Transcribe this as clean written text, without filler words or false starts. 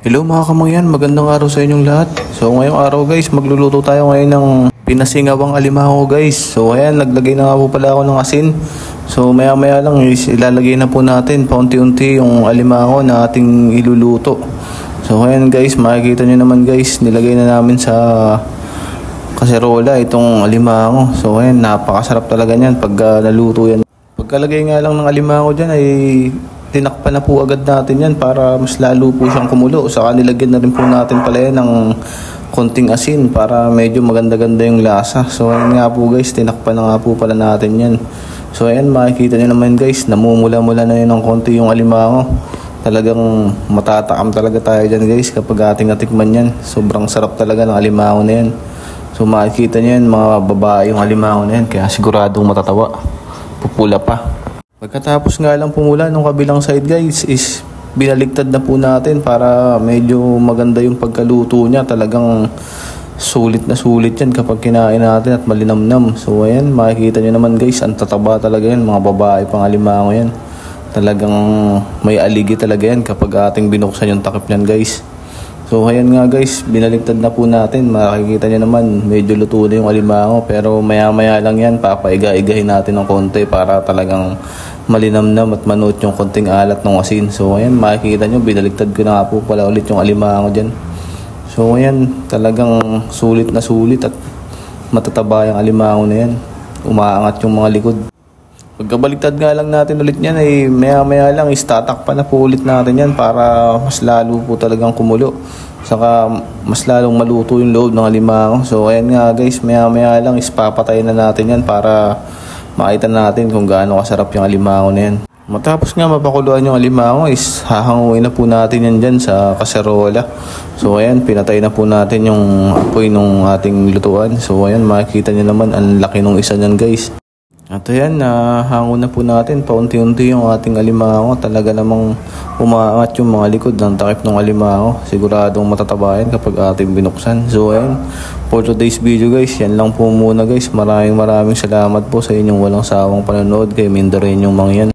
Hello mga kamangyan, magandang araw sa inyong lahat. So ngayong araw guys, magluluto tayo ngayon ng pinasingawang alimango guys. So ayan, naglagay na nga po pala ako ng asin. So maya maya lang ilalagay na po natin paunti-unti yung alimango na ating iluluto. So ayan guys, makikita nyo naman guys, nilagay na namin sa kaserola itong alimango. So ayan, napakasarap talaga niyan pag naluto yan. Pagkalagay nga lang ng alimango dyan ay tinakpan na po agad natin yan para mas lalo po siyang kumulo. Saka nilagyan na rin po natin pala yan ng konting asin para medyo maganda-ganda yung lasa. So ayan nga po guys, tinakpan na nga po pala natin yan. So ayan, makikita nyo naman guys, namumula-mula na yun ng konti yung alimango. Talagang matatakam talaga tayo dyan guys kapag ating natikman yan. Sobrang sarap talaga ng alimango na yan. So makikita nyo yan, mga babae yung alimango na yan, kaya siguradong matatawa. Pupula pa. Pagkatapos nga lang pumula nung kabilang side guys is binaligtad na po natin para medyo maganda yung pagkaluto niya. Talagang sulit na sulit yan kapag kinain natin at malinamnam. So ayan, makikita nyo naman guys, ang tataba talaga yan, mga babae pang alimango yan. Talagang may aligi talaga yan kapag ating binuksan yung takip niyan guys. So ayan nga guys, binaligtad na po natin. Makikita nyo naman, medyo luto na yung alimango. Pero maya maya lang yan, papaiga-igahin natin ng konti para talagang malinamnam at manuot yung konting alat ng asin. So ayan, makikita nyo, binaligtad ko na nga po pala ulit yung alimango dyan. So ayan, talagang sulit na sulit at matataba yung alimango na yan. Umaangat yung mga likod. Pagkabaligtad nga lang natin ulit yan ay maya maya lang istatakpan na po ulit natin yan para mas lalo po talagang kumulo. Saka mas lalong maluto yung loob ng alimango. So ayan nga guys, maya maya lang ispapatayin na natin yan para makita natin kung gaano kasarap yung alimango na yan. Matapos nga mapakuluan yung alimango is hahanguin na po natin yan dyan sa kaserola. So ayan, pinatay na po natin yung apoy ng ating lutuan. So ayan, makikita nyo naman ang laki ng isa nyan guys. At ayan, hango na po natin paunti-unti yung ating alimango. Talaga namang umaangat yung mga likod ng takip ng alimango. Siguradong matatabayan kapag ating binuksan. So ayan, for today's video guys, yan lang po muna guys. Maraming salamat po sa inyong walang sawang panonood. Kay Mindarenyong Mangyan.